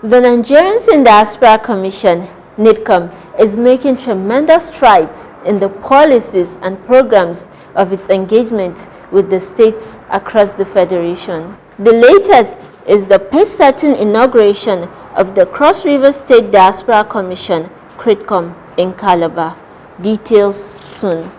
The Nigerians in Diaspora Commission, NIDCOM, is making tremendous strides in the policies and programs of its engagement with the states across the Federation. The latest is the pace-setting inauguration of the Cross River State Diaspora Commission, CRITCOM, in Calabar. Details soon.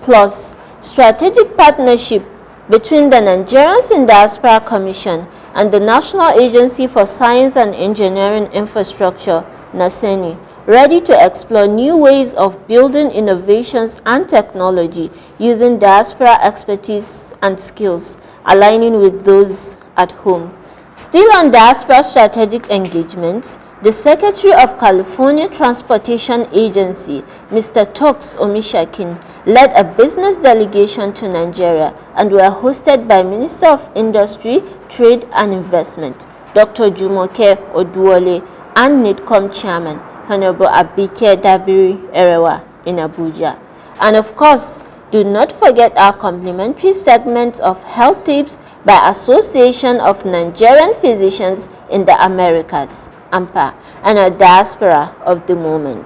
Plus, strategic partnership between the Nigerians in Diaspora Commission and the National Agency for Science and Engineering Infrastructure, NASENI, ready to explore new ways of building innovations and technology using diaspora expertise and skills, aligning with those at home. Still on diaspora strategic engagements, the Secretary of California Transportation Agency, Mr. Toks Omishakin, led a business delegation to Nigeria and were hosted by Minister of Industry, Trade and Investment, Dr. Jumoke Oduole, and NIDCOM Chairman, Honorable Abike Dabiri Erewa in Abuja. And of course, do not forget our complimentary segment of health tips by Association of Nigerian Physicians in the Americas, AMPA, and a diaspora of the moment.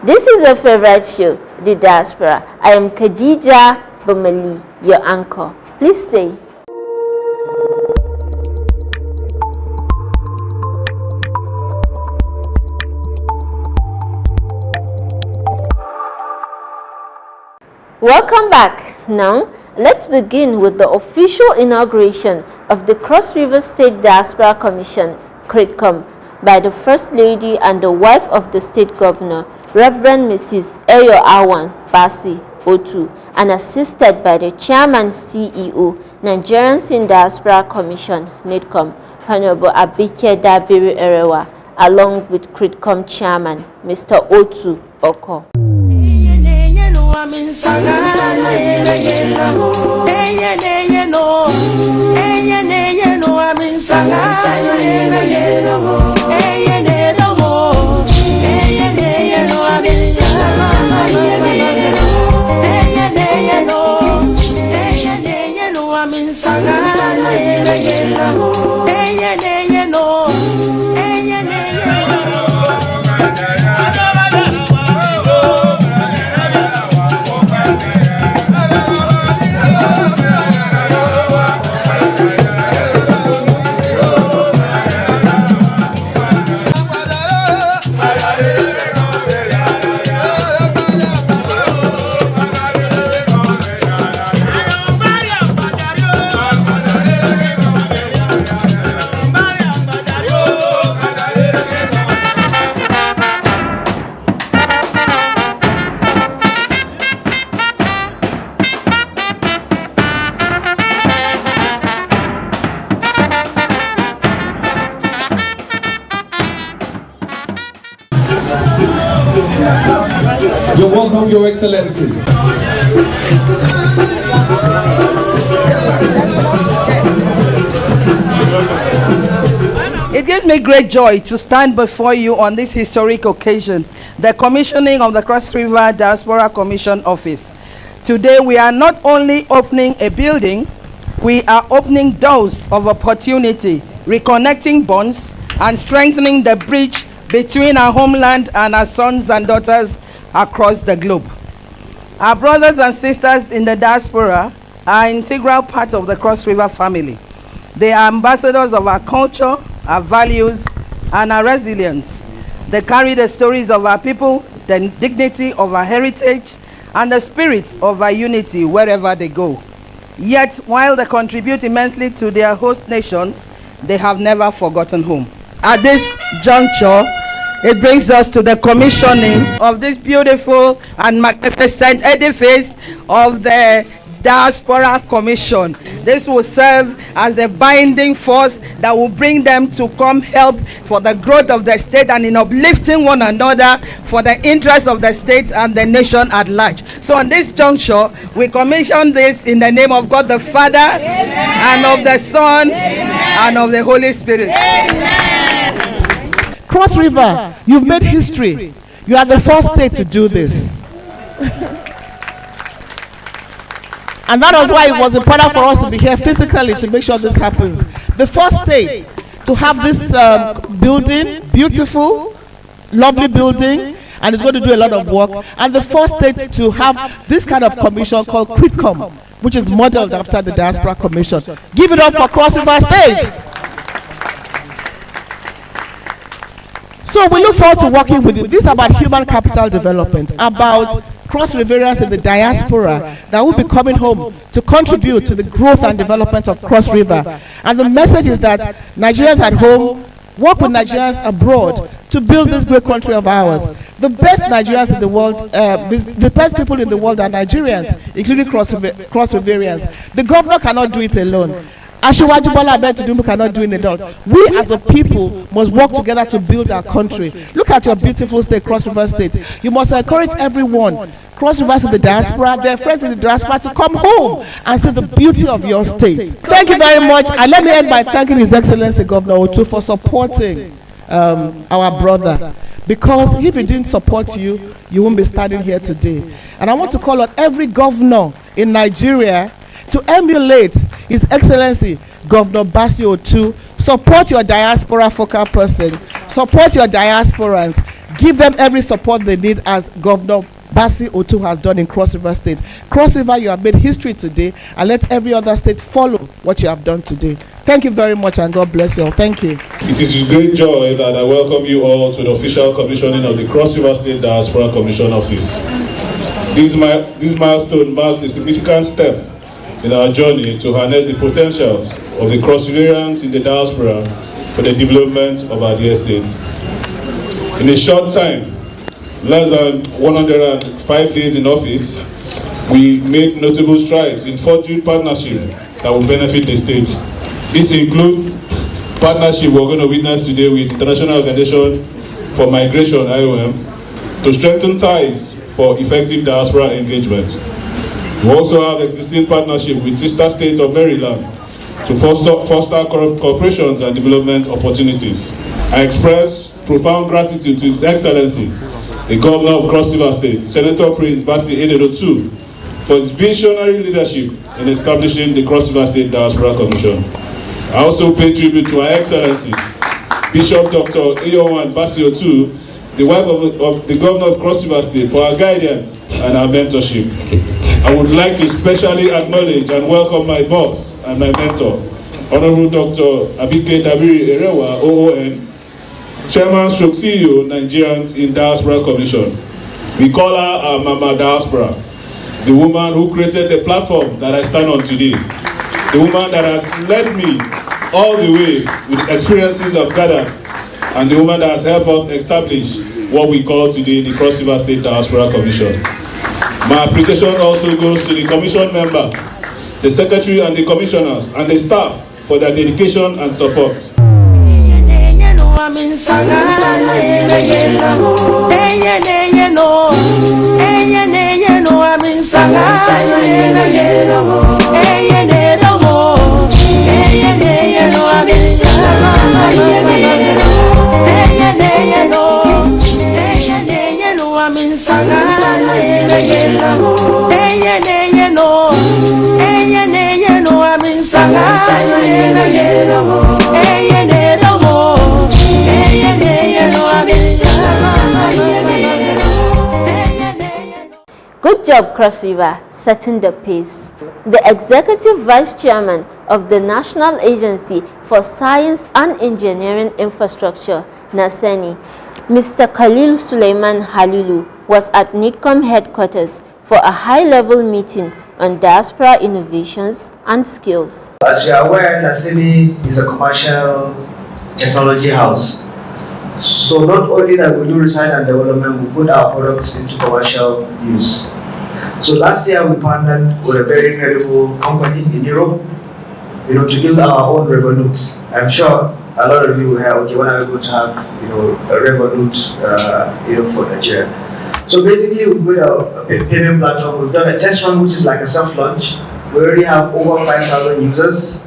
This is a favorite show, The Diaspora. I am Khadija Bamali, your anchor. Please stay. Welcome back. Now, let's begin with the official inauguration of the Cross River State Diaspora Commission, CRITCOM, by the First Lady and the wife of the State Governor, Reverend Mrs. Eyo Awan Basi Otu, and assisted by the Chairman CEO, Nigerians in Diaspora Commission, NIDCOM, Honorable Abike Dabiri Erewa, along with CRITCOM Chairman, Mr. Otu Oko. You're welcome, Your Excellency. It gives me great joy to stand before you on this historic occasion, the commissioning of the Cross River Diaspora Commission Office. Today, we are not only opening a building, we are opening doors of opportunity, reconnecting bonds, and strengthening the bridge between our homeland and our sons and daughters across the globe. Our brothers and sisters in the diaspora are an integral part of the Cross River family. They are ambassadors of our culture, our values, and our resilience. They carry the stories of our people, the dignity of our heritage, and the spirit of our unity wherever they go. Yet, while they contribute immensely to their host nations, they have never forgotten home. At this juncture, it brings us to the commissioning of this beautiful and magnificent edifice of the Diaspora Commission. This will serve as a binding force that will bring them to come help for the growth of the state and in uplifting one another for the interest of the state and the nation at large. So on this juncture, we commission this in the name of God the Father, Amen, and of the Son, Amen, and of the Holy Spirit. Amen. Cross River, you've made history. You are the first state to do this. And that was why it was important for us to be here physically to make sure this happens. The first state to have this building, beautiful, lovely building, and it's going to do a lot of work. And the first state to have this kind of commission called CRITCOM, which is modeled after the Diaspora Commission. Give it up for Cross River State. So we look forward to working with you. This is about human capital development, about cross Riverians in the diaspora that will be coming home to contribute to the growth and development of Cross River. And the message is that Nigerians at home work with Nigerians abroad to build this great country of ours. The best Nigerians in the world, the best people in the world are Nigerians, including cross Riverians. The governor cannot do it alone. Asiwaju Bola Ahmed Tinubu cannot do it alone. We as a people must work together to build our country. Look at your beautiful state, Cross River State. You must encourage everyone, Cross Rivers in the diaspora, their friends in the diaspora, to come home and see the beauty of your state. Thank you very much. And let me end by thanking His Excellency Governor Otu for supporting our brother. Because if he didn't support you, you won't be standing here today. And I want to call on every governor in Nigeria to emulate His Excellency Governor Basi Otu. Support your diaspora focal person. Support your diasporans. Give them every support they need, as Governor Basi Otu has done in Cross River State. Cross River, you have made history today, and let every other state follow what you have done today. Thank you very much, and God bless you all. Thank you. It is with great joy that I welcome you all to the official commissioning of the Cross River State Diaspora Commission Office. This milestone marks a significant step in our journey to harness the potentials of the Cross Riverians in the diaspora for the development of our dear state. In a short time, less than 105 days in office, we made notable strides in forging partnerships that will benefit the state. This includes partnership we're going to witness today with International Organization for Migration, IOM, to strengthen ties for effective diaspora engagement. We also have existing partnership with sister states of Maryland to foster cooperations and development opportunities. I express profound gratitude to His Excellency, the Governor of Cross River State, Senator Prince Basi Otu, for his visionary leadership in establishing the Cross River State Diaspora Commission. I also pay tribute to Her Excellency, Bishop Dr. Ayowan Basi Otu, the wife of the Governor of Cross River State, for her guidance and her mentorship. I would like to specially acknowledge and welcome my boss and my mentor, Honorable Dr. Abike Dabiri Erewa, OON, Chairman / CEO, Nigerians in Diaspora Commission. We call her our Mama Diaspora, the woman who created the platform that I stand on today, the woman that has led me all the way with experiences I've gathered, and the woman that has helped us establish what we call today the Cross River State Diaspora Commission. My appreciation also goes to the commission members, the secretary and the commissioners, and the staff for their dedication and support. Good job, Cross River, setting the pace. The Executive Vice Chairman of the National Agency for Science and Engineering Infrastructure, NASENI, Mr. Khalil Suleiman Halilu, was at NITCOM headquarters for a high-level meeting on diaspora innovations and skills. As you are aware, NASENI is a commercial technology house. So not only that we do research and development, we put our products into commercial use. So last year we partnered with a very credible company in Europe, to build our own Revolut. I'm sure a lot of you will have, when are we going to have, a Revolut, for Nigeria. So basically we put a payment platform. We've done a test run, which is like a soft launch. We already have over 5,000 users,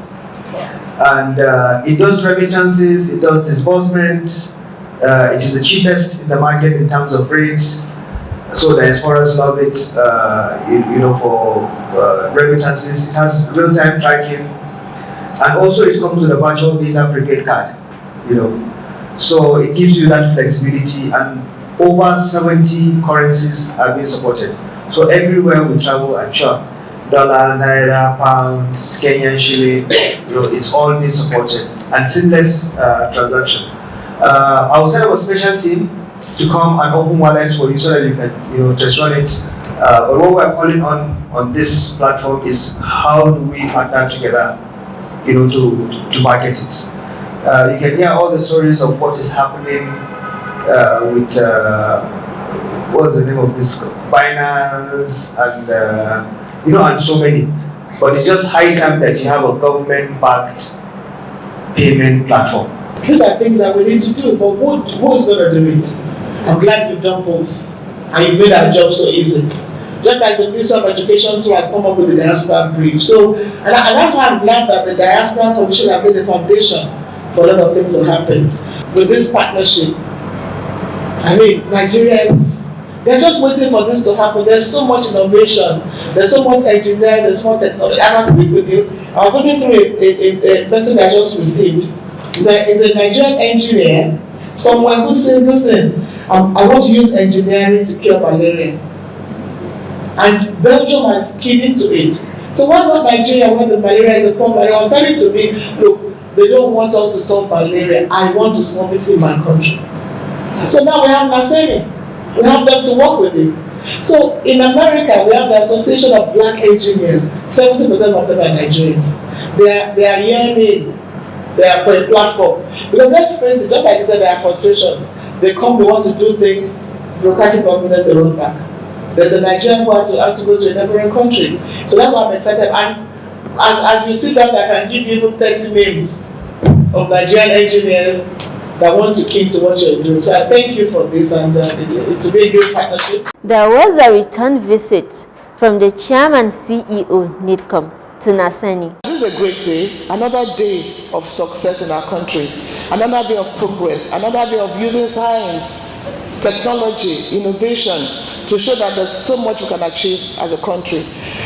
and it does remittances, it does disbursement. It is the cheapest in the market in terms of rates, so diasporas love it. For remittances, it has real-time tracking, and also it comes with a virtual Visa prepaid card. you know. So it gives you that flexibility, and over 70 currencies are being supported. So everywhere we travel, I'm sure, dollar, naira, pounds, Kenyan shilling, you know, it's all being supported, and seamless transaction. I'll set up a special team to come and open wallets for you so that you can, you know, test run it. But what we're calling on this platform is how do we partner together, you know, to market it. You can hear all the stories of what is happening with what's the name of this, Binance, and you know, and so many. But it's just high time that you have a government-backed payment platform. These are things that we need to do, but who is going to do it? I'm glad you've done both, and you made our job so easy. Just like the Ministry of Education too has come up with the Diaspora Bridge. So, and that's why I'm glad that the Diaspora Commission has laid the foundation for a lot of things to happen. With this partnership, I mean, Nigerians, they're just waiting for this to happen. There's so much innovation, there's so much engineering, there's more technology. As I speak with you, I was looking through a message I just received. It's a Nigerian engineer, someone who says, listen, I want to use engineering to cure malaria. And Belgium has keyed into it. So why not Nigeria when the malaria is a problem? And I was telling to me, look, they don't want us to solve malaria. I want to solve it in my country. So now we have Naseni. We have them to work with you. So in America, we have the Association of Black Engineers. 70% of them are Nigerians. They are yearning. They are for a platform. Because let's face it, just like you said, there are frustrations. They come, they want to do things, bureaucratic government, they run back. There's a Nigerian who have to go to a neighboring country. So that's why I'm excited. And as you sit down, I can give you even 30 names of Nigerian engineers that want to key into what you're doing. So I thank you for this, and it will be a great partnership. There was a return visit from the Chairman CEO, NIDCOM, to Naseni. This is a great day, another day of success in our country, another day of progress, another day of using science, technology, innovation to show that there's so much we can achieve as a country.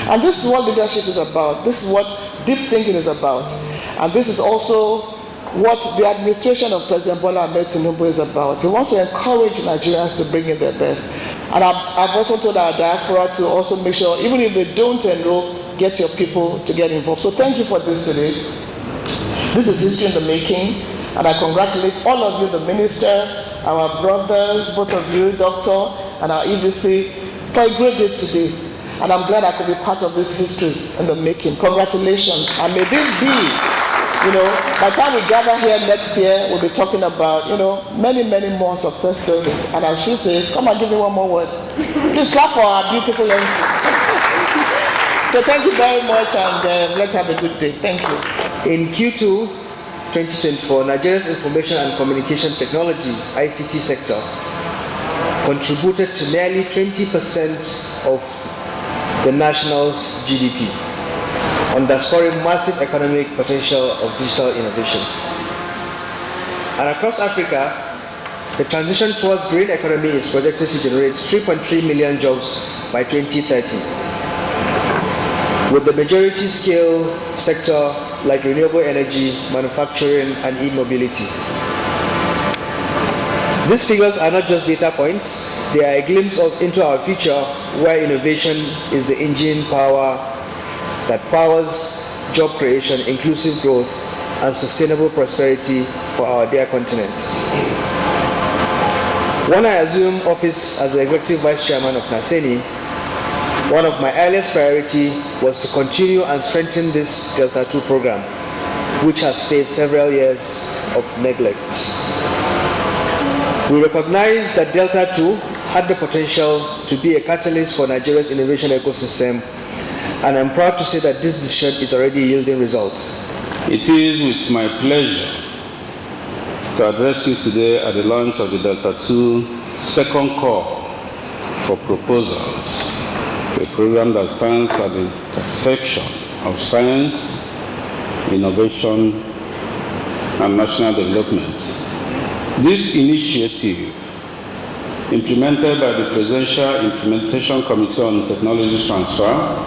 And this is what leadership is about. This is what deep thinking is about. And this is also what the administration of President Bola Ahmed Tinubu is about. He wants to encourage Nigerians to bring in their best. And I've also told our diaspora to also make sure, even if they don't enroll, get your people to get involved. So thank you for this today. This is history in the making, and I congratulate all of you, the minister, our brothers, both of you, doctor, and our EVC, for a great day today. And I'm glad I could be part of this history in the making. Congratulations. And may this be, you know, by the time we gather here next year, we'll be talking about, you know, many, many more success stories. And as she says, come and give me one more word. Please clap for our beautiful MC. So thank you very much, and let's have a good day. Thank you. In Q2 2024, Nigeria's information and communication technology (ICT) sector contributed to nearly 20% of the national's GDP, underscoring massive economic potential of digital innovation. And across Africa, the transition towards green economy is projected to generate 3.3 million jobs by 2030. With the majority scale sector like renewable energy, manufacturing, and e-mobility. These figures are not just data points, they are a glimpse into our future where innovation is the engine power that powers job creation, inclusive growth, and sustainable prosperity for our dear continent. When I assumed office as the Executive Vice Chairman of Naseni, one of my earliest priorities was to continue and strengthen this Delta II program, which has faced several years of neglect. We recognize that Delta II had the potential to be a catalyst for Nigeria's innovation ecosystem, and I'm proud to say that this decision is already yielding results. It is with my pleasure to address you today at the launch of the Delta II second call for proposals, a program that stands at the intersection of science, innovation, and national development. This initiative, implemented by the Presidential Implementation Committee on Technology Transfer,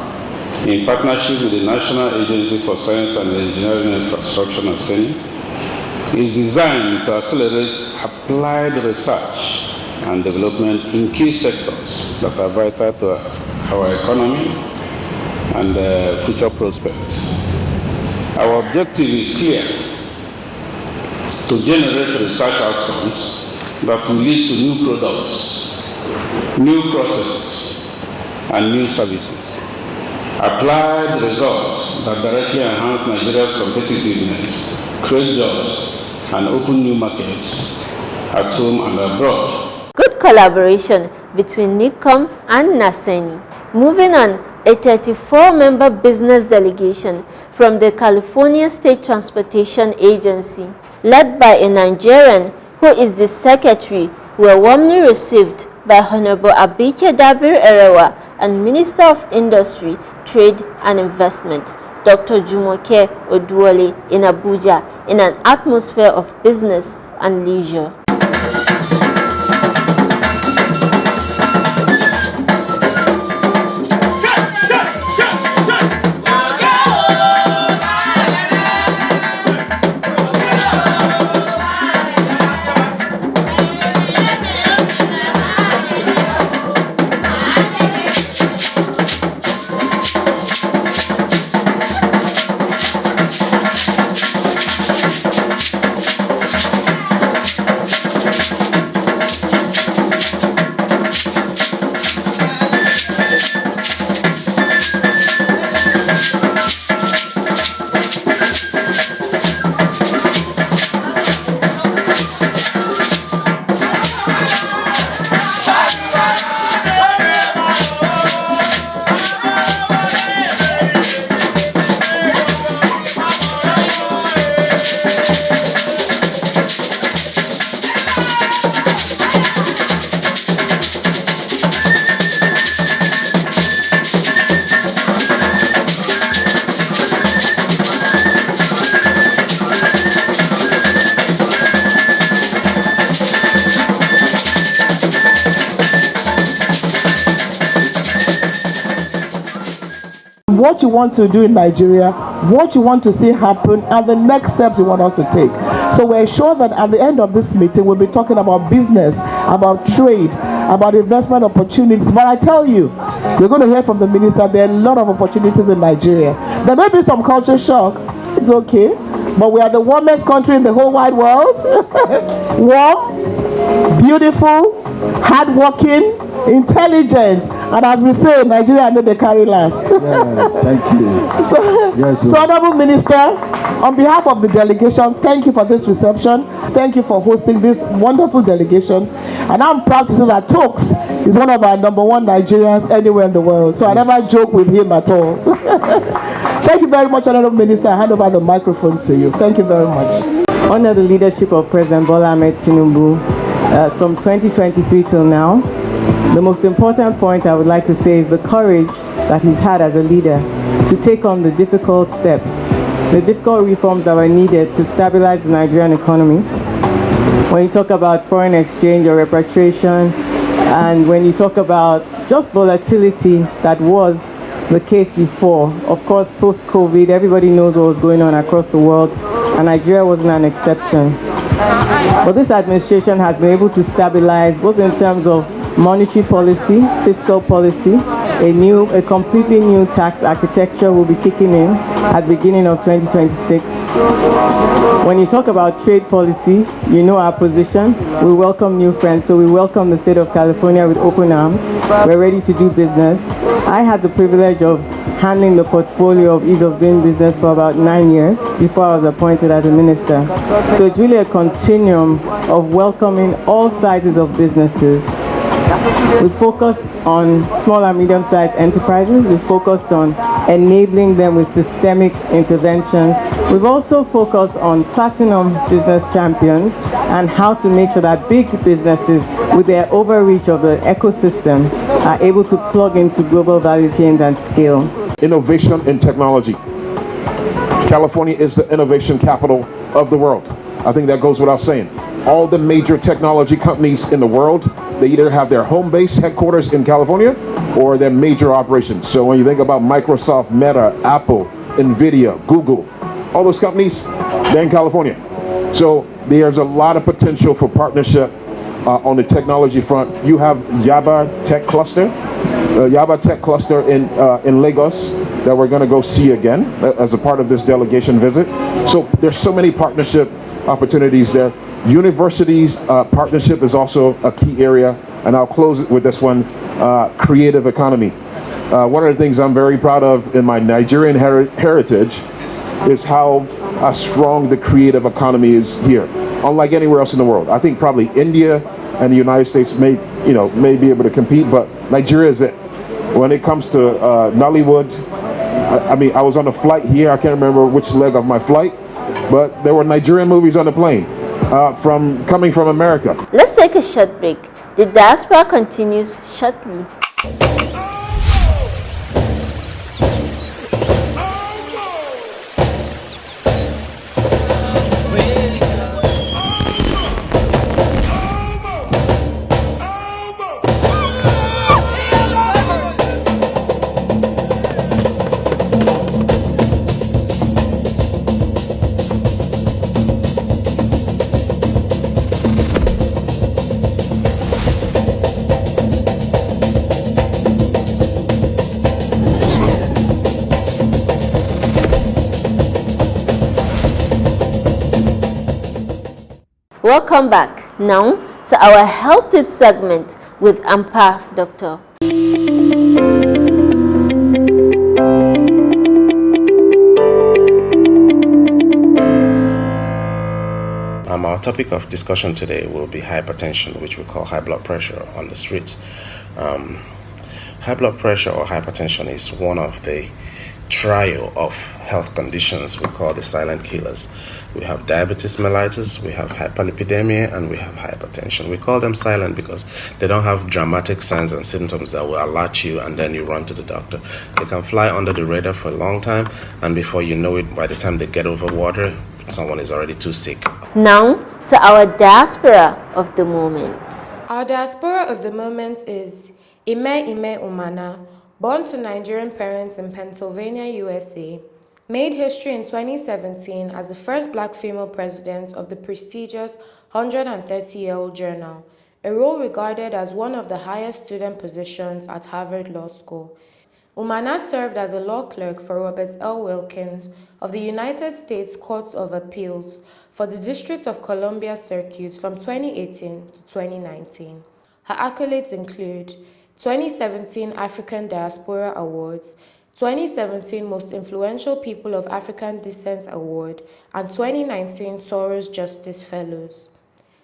in partnership with the National Agency for Science and Engineering Infrastructure, NASENI, is designed to accelerate applied research and development in key sectors that are vital to our economy and future prospects. Our objective is clear: to generate research outcomes that will lead to new products, new processes, and new services. Applied results that directly enhance Nigeria's competitiveness, create jobs, and open new markets at home and abroad. Good collaboration between NICOM and NASENI. Moving on, a 34-member business delegation from the California State Transportation Agency, led by a Nigerian who is the secretary, were warmly received by Honorable Abike Dabir Erewa and Minister of Industry, Trade and Investment, Dr. Jumoke Oduwole, in Abuja, in an atmosphere of business and leisure. What you want to do in Nigeria, what you want to see happen, and the next steps you want us to take. So we're sure that at the end of this meeting, we'll be talking about business, about trade, about investment opportunities. But I tell you, you're going to hear from the minister, there are a lot of opportunities in Nigeria. There may be some culture shock, it's okay, but we are the warmest country in the whole wide world. Warm, beautiful, hardworking, intelligent, and as we say, Nigeria know they carry last. Yeah, thank you. So Honorable Minister, on behalf of the delegation, thank you for this reception. Thank you for hosting this wonderful delegation. And I'm proud to say that Tokes is one of our #1 Nigerians anywhere in the world. So I never joke with him at all. Thank you very much, Honorable Minister. I hand over the microphone to you. Thank you very much. Under the leadership of President Bola Ahmed Tinubu, from 2023 till now, the most important point I would like to say is the courage that he's had as a leader to take on the difficult steps, the difficult reforms that were needed to stabilize the Nigerian economy. When you talk about foreign exchange or repatriation, and when you talk about just volatility that was the case before, of course, post-COVID, everybody knows what was going on across the world, and Nigeria wasn't an exception. But this administration has been able to stabilize both in terms of monetary policy, fiscal policy. A completely new tax architecture will be kicking in at the beginning of 2026. When you talk about trade policy, you know our position. We welcome new friends, so we welcome the state of California with open arms. We're ready to do business. I had the privilege of handling the portfolio of ease of doing business for about 9 years before I was appointed as a minister. So it's really a continuum of welcoming all sizes of businesses. We focused on small and medium-sized enterprises. We focused on enabling them with systemic interventions. We've also focused on platinum business champions and how to make sure that big businesses with their overreach of the ecosystem are able to plug into global value chains and scale. Innovation in technology. California is the innovation capital of the world. I think that goes without saying. All the major technology companies in the world, they either have their home base headquarters in California or their major operations. So when you think about Microsoft, Meta, Apple, Nvidia, Google, all those companies, they're in California. So there's a lot of potential for partnership on the technology front. You have Yaba Tech Cluster, in Lagos that we're going to go see again as a part of this delegation visit. So there's so many partnership opportunities there. Universities partnership is also a key area, and I'll close it with this one: creative economy. One of the things I'm very proud of in my Nigerian heritage is how strong the creative economy is here, unlike anywhere else in the world. I think probably India and the United States may be able to compete, but Nigeria is it. When it comes to Nollywood, I was on a flight here. I can't remember which leg of my flight, but there were Nigerian movies on the plane coming from America. Let's take a short break. The diaspora continues shortly. Welcome back. Now to our health tips segment with AMPA Doctor. Our topic of discussion today will be hypertension, which we call high blood pressure on the streets. High blood pressure or hypertension is one of the trio of health conditions we call the silent killers. We have diabetes mellitus, we have hyperlipidemia, and we have hypertension. We call them silent because they don't have dramatic signs and symptoms that will alert you and then you run to the doctor. They can fly under the radar for a long time, and before you know it, by the time they get over water, someone is already too sick. Now to our diaspora of the moment. Our diaspora of the moment is Ime Umana, born to Nigerian parents in Pennsylvania, USA. Made history in 2017 as the first black female president of the prestigious 130-year-old journal, a role regarded as one of the highest student positions at Harvard Law School. Umana served as a law clerk for Robert L. Wilkins of the United States Court of Appeals for the District of Columbia Circuit from 2018 to 2019. Her accolades include 2017 African Diaspora Awards, 2017 Most Influential People of African Descent Award, and 2019 Soros Justice Fellows.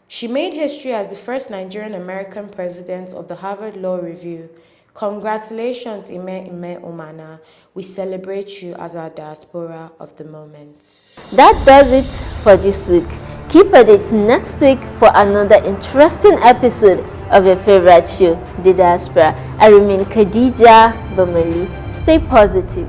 She made history as the first Nigerian American president of the Harvard Law Review. Congratulations, Ime Umana. We celebrate you as our diaspora of the moment. That does it for this week. Keep at it next week for another interesting episode of your favorite show, The Diaspora. I remain Khadija Bamali. Stay positive.